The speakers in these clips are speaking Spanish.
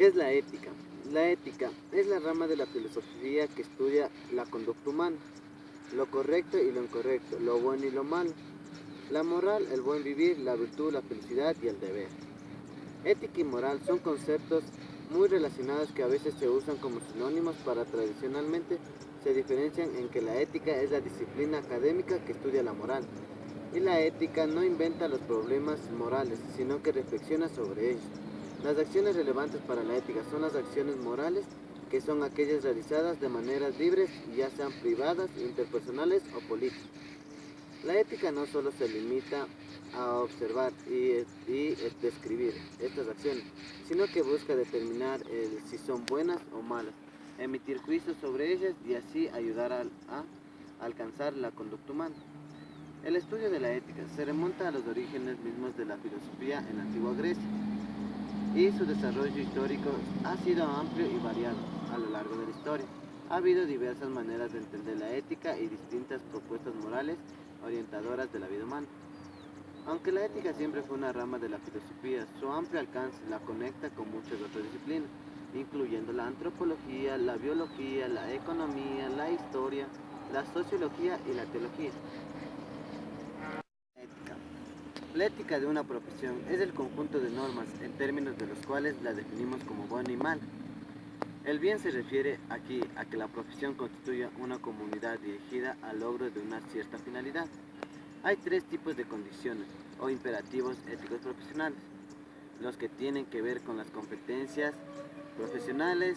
¿Qué es la ética? La ética es la rama de la filosofía que estudia la conducta humana, lo correcto y lo incorrecto, lo bueno y lo malo, la moral, el buen vivir, la virtud, la felicidad y el deber. Ética y moral son conceptos muy relacionados que a veces se usan como sinónimos para tradicionalmente se diferencian en que la ética es la disciplina académica que estudia la moral y la ética no inventa los problemas morales, sino que reflexiona sobre ellos. Las acciones relevantes para la ética son las acciones morales, que son aquellas realizadas de maneras libres, ya sean privadas, interpersonales o políticas. La ética no solo se limita a observar y describir estas acciones, sino que busca determinar si son buenas o malas, emitir juicios sobre ellas y así ayudar a alcanzar la conducta humana. El estudio de la ética se remonta a los orígenes mismos de la filosofía en la antigua Grecia y su desarrollo histórico ha sido amplio y variado a lo largo de la historia. Ha habido diversas maneras de entender la ética y distintas propuestas morales orientadoras de la vida humana. Aunque la ética siempre fue una rama de la filosofía, su amplio alcance la conecta con muchas otras disciplinas, incluyendo la antropología, la biología, la economía, la historia, la sociología y la teología. Ética. La ética de una profesión es el conjunto de normas en términos de los cuales la definimos como bueno y mal. El bien se refiere aquí a que la profesión constituya una comunidad dirigida al logro de una cierta finalidad. Hay tres tipos de condiciones o imperativos éticos profesionales: los que tienen que ver con las competencias profesionales.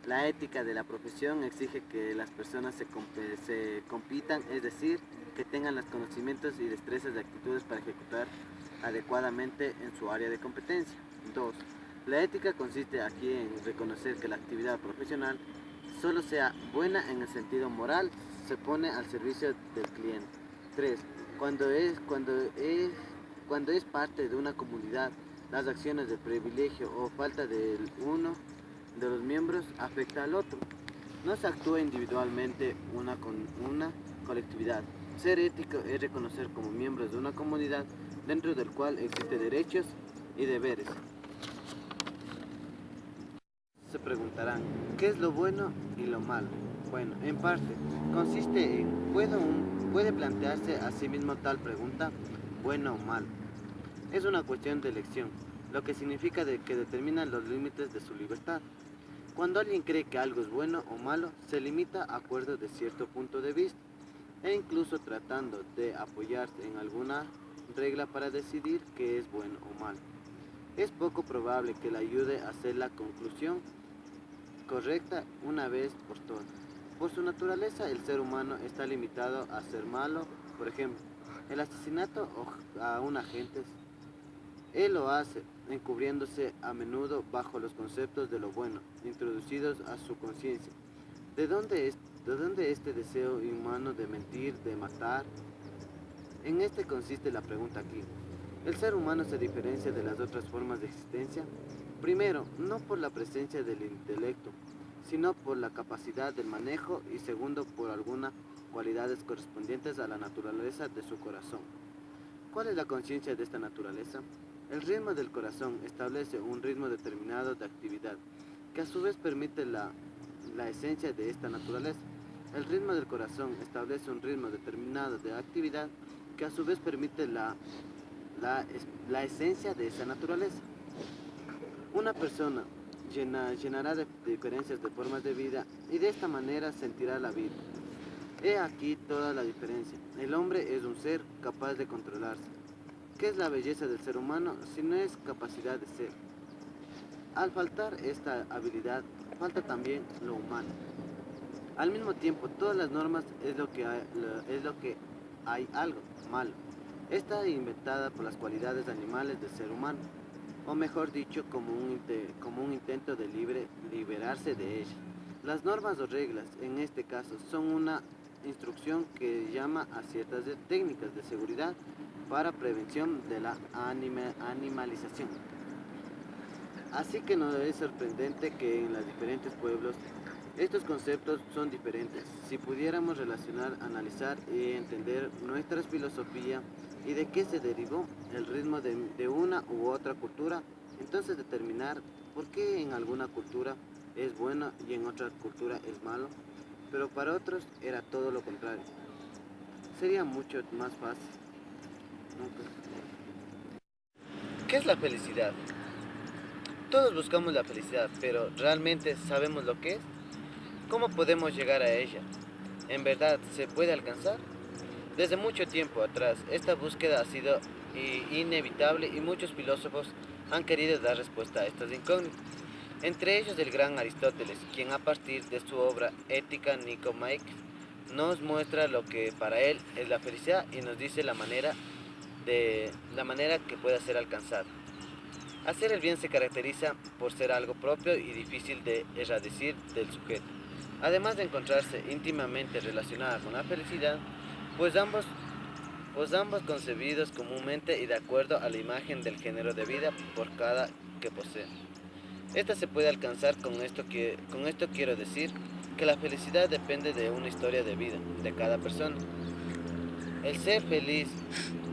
La ética de la profesión exige que las personas se compitan, es decir, que tengan los conocimientos y destrezas de actitudes para ejecutar adecuadamente en su área de competencia. 2. La ética consiste aquí en reconocer que la actividad profesional solo sea buena en el sentido moral, se pone al servicio del cliente. 3. Cuando es parte de una comunidad, las acciones de privilegio o falta del uno de los miembros afecta al otro. No se actúa individualmente una con una colectividad. Ser ético es reconocer como miembros de una comunidad dentro del cual existen derechos y deberes. Se preguntarán, ¿qué es lo bueno y lo malo? Bueno, en parte, consiste en, ¿puede plantearse a sí mismo tal pregunta, bueno o malo? Es una cuestión de elección, lo que significa que determina los límites de su libertad. Cuando alguien cree que algo es bueno o malo, se limita a acuerdo de cierto punto de vista, e incluso tratando de apoyarse en alguna regla para decidir qué es bueno o malo. Es poco probable que le ayude a hacer la conclusión correcta una vez por todas. Por su naturaleza, el ser humano está limitado a ser malo. Por ejemplo, el asesinato a un agente, él lo hace encubriéndose a menudo bajo los conceptos de lo bueno, introducidos a su conciencia. ¿De dónde, ¿De dónde este deseo humano de mentir, de matar? En este consiste la pregunta aquí. ¿El ser humano se diferencia de las otras formas de existencia? Primero, no por la presencia del intelecto, sino por la capacidad del manejo y segundo, por algunas cualidades correspondientes a la naturaleza de su corazón. ¿Cuál es la conciencia de esta naturaleza? El ritmo del corazón establece un ritmo determinado de actividad, que a su vez permite la esencia de esta naturaleza. El ritmo del corazón establece un ritmo determinado de actividad, que a su vez permite la esencia de esa naturaleza. Una persona llenará de diferencias de formas de vida y de esta manera sentirá la vida. He aquí toda la diferencia. El hombre es un ser capaz de controlarse. ¿Qué es la belleza del ser humano si no es capacidad de ser? Al faltar esta habilidad, falta también lo humano. Al mismo tiempo, todas las normas es lo que hay algo malo. Está inventada por las cualidades animales del ser humano, o mejor dicho, como un intento de liberarse de ellas. Las normas o reglas, en este caso, son una instrucción que llama a ciertas técnicas de seguridad para prevención de la animalización. Así que no es sorprendente que en los diferentes pueblos estos conceptos son diferentes. Si pudiéramos relacionar, analizar y entender nuestra filosofía y de qué se derivó el ritmo de una u otra cultura, entonces determinar por qué en alguna cultura es bueno y en otra cultura es malo, pero para otros era todo lo contrario. Sería mucho más fácil. ¿Qué es la felicidad? Todos buscamos la felicidad, pero ¿realmente sabemos lo que es? ¿Cómo podemos llegar a ella? ¿En verdad se puede alcanzar? Desde mucho tiempo atrás, esta búsqueda ha sido inevitable y muchos filósofos han querido dar respuesta a estas incógnitas. Entre ellos el gran Aristóteles, quien a partir de su obra Ética Nicomaica nos muestra lo que para él es la felicidad y nos dice la manera que puede ser alcanzada. Hacer el bien se caracteriza por ser algo propio y difícil de erradicir del sujeto. Además de encontrarse íntimamente relacionada con la felicidad, pues ambos concebidos comúnmente y de acuerdo a la imagen del género de vida por cada que posee. Esta se puede alcanzar con esto quiero decir que la felicidad depende de una historia de vida de cada persona. El ser feliz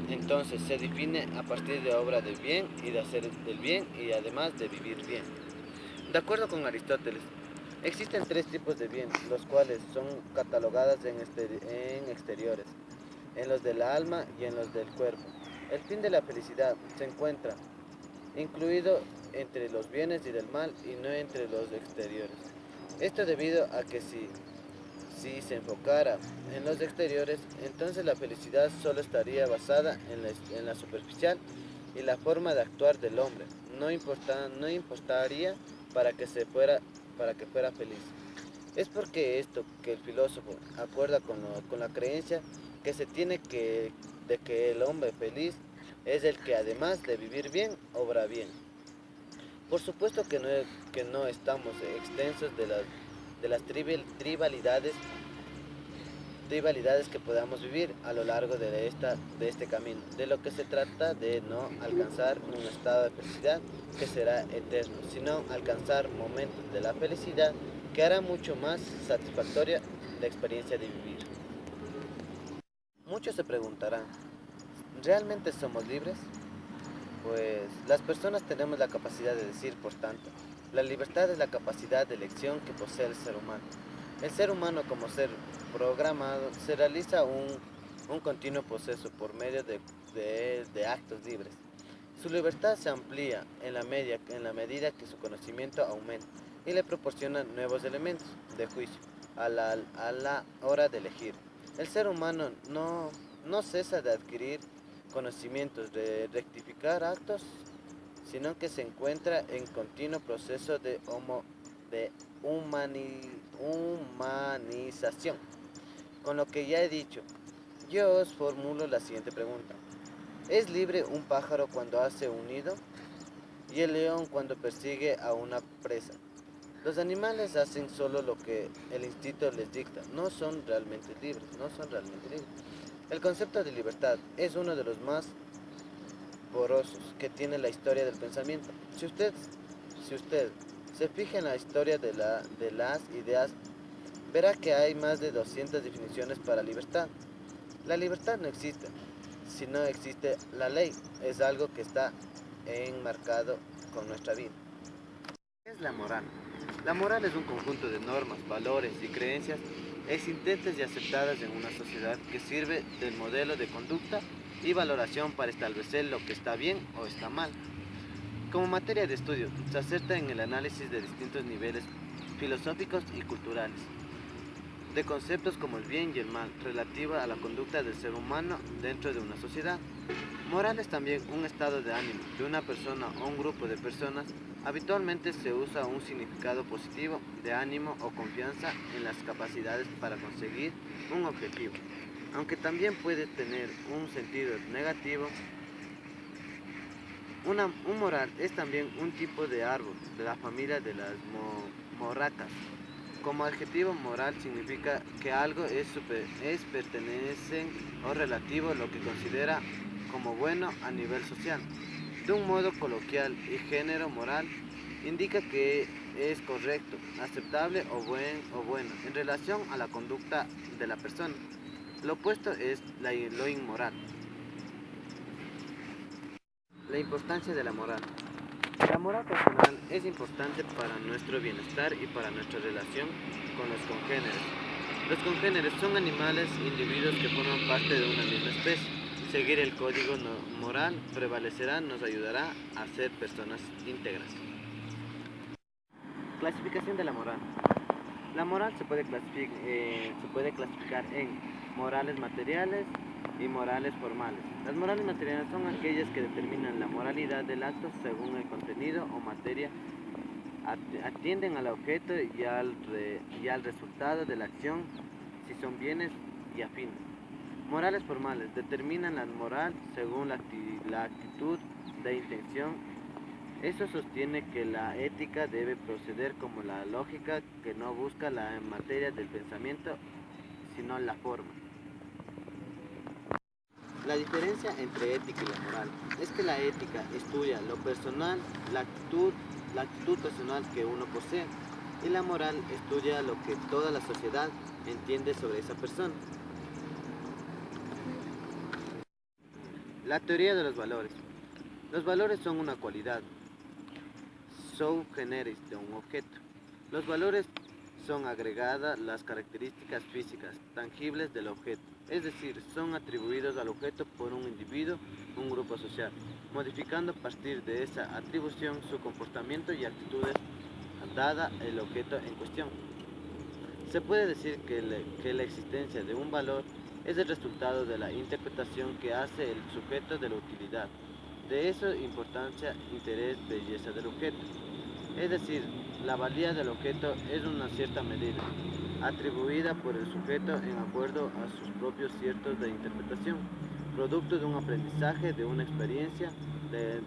entonces se define a partir de obra del bien y de hacer del bien y además de vivir bien. De acuerdo con Aristóteles, existen tres tipos de bien, los cuales son catalogados en exteriores, en los del alma y en los del cuerpo. El fin de la felicidad se encuentra incluido entre los bienes y del mal y no entre los exteriores. Esto debido a que si se enfocara en los exteriores, entonces la felicidad solo estaría basada en la superficial y la forma de actuar del hombre. No importaría para que fuera feliz. Es porque esto que el filósofo acuerda con la creencia que se tiene de que el hombre feliz es el que además de vivir bien, obra bien. Por supuesto que no estamos extensos de las rivalidades que podamos vivir a lo largo de este camino. De lo que se trata de no alcanzar un estado de felicidad que será eterno, sino alcanzar momentos de la felicidad que hará mucho más satisfactoria la experiencia de vivir. Muchos se preguntarán, ¿realmente somos libres? Pues las personas tenemos la capacidad de decir, por tanto, la libertad es la capacidad de elección que posee el ser humano. El ser humano como ser programado se realiza un continuo proceso por medio de actos libres. Su libertad se amplía en la medida que su conocimiento aumenta y le proporciona nuevos elementos de juicio a la hora de elegir. El ser humano no cesa de adquirir conocimientos, de rectificar actos, sino que se encuentra en continuo proceso de humanización. Con lo que ya he dicho, yo os formulo la siguiente pregunta. ¿Es libre un pájaro cuando hace un nido? ¿Y el león cuando persigue a una presa? Los animales hacen solo lo que el instinto les dicta, no son realmente libres, no son realmente libres. El concepto de libertad es uno de los más porosos que tiene la historia del pensamiento. Si usted se fija en la historia de las ideas, verá que hay más de 200 definiciones para libertad. La libertad no existe, si no existe la ley, es algo que está enmarcado con nuestra vida. ¿Qué es la moral? La moral es un conjunto de normas, valores y creencias existentes y aceptadas en una sociedad que sirve del modelo de conducta y valoración para establecer lo que está bien o está mal. Como materia de estudio, se acerta en el análisis de distintos niveles filosóficos y culturales, de conceptos como el bien y el mal, relativa a la conducta del ser humano dentro de una sociedad. Moral es también un estado de ánimo de una persona o un grupo de personas. Habitualmente se usa un significado positivo de ánimo o confianza en las capacidades para conseguir un objetivo, aunque también puede tener un sentido negativo. Un moral es también un tipo de árbol de la familia de las morracas. Como adjetivo moral significa que algo es pertenece o relativo a lo que considera como bueno a nivel social. De un modo coloquial y género moral indica que es correcto, aceptable o bueno en relación a la conducta de la persona. Lo opuesto es lo inmoral. La importancia de la moral. La moral personal es importante para nuestro bienestar y para nuestra relación con los congéneres. Los congéneres son animales e individuos que forman parte de una misma especie. Seguir el código moral prevalecerá, nos ayudará a ser personas íntegras. Clasificación de la moral. La moral se puede clasificar en morales materiales y morales formales. Las morales materiales son aquellas que determinan la moralidad del acto según el contenido o materia, atienden al objeto y al resultado de la acción, si son bienes y afines. Morales formales determinan la moral según la actitud de intención. Eso sostiene que la ética debe proceder como la lógica, que no busca la materia del pensamiento, sino la forma. La diferencia entre ética y la moral es que la ética estudia lo personal, la actitud personal que uno posee, y la moral estudia lo que toda la sociedad entiende sobre esa persona. La teoría de los valores. Los valores son una cualidad sui generis de un objeto. Los valores son agregadas las características físicas tangibles del objeto, es decir, son atribuidos al objeto por un individuo, un grupo social, modificando a partir de esa atribución su comportamiento y actitudes dada el objeto en cuestión. Se puede decir que la existencia de un valor es el resultado de la interpretación que hace el sujeto de la utilidad, de eso importancia, interés, belleza del objeto. Es decir, la valía del objeto es una cierta medida, atribuida por el sujeto en acuerdo a sus propios ciertos de interpretación, producto de un aprendizaje, de una experiencia, de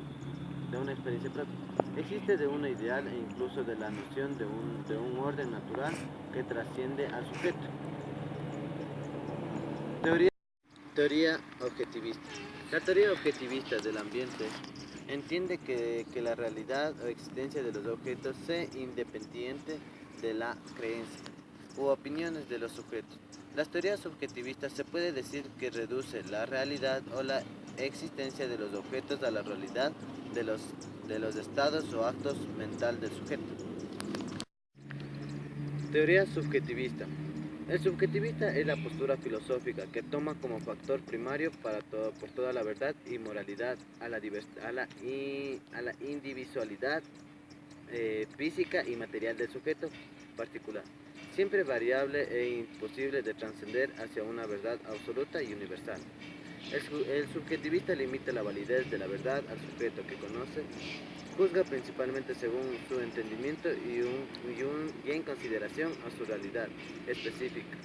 una experiencia propia. Existe de una ideal e incluso de la noción de un orden natural que trasciende al sujeto. Teoría objetivista. La teoría objetivista del ambiente entiende que la realidad o existencia de los objetos es independiente de la creencia u opiniones de los sujetos. Las teorías subjetivistas se puede decir que reduce la realidad o la existencia de los objetos a la realidad de los estados o actos mental del sujeto. Teoría subjetivista. El subjetivista es la postura filosófica que toma como factor primario por toda la verdad y moralidad a la individualidad física y material del sujeto particular, siempre variable e imposible de trascender hacia una verdad absoluta y universal. El subjetivista limita la validez de la verdad al sujeto que conoce, juzga principalmente según su entendimiento y en consideración a su realidad específica.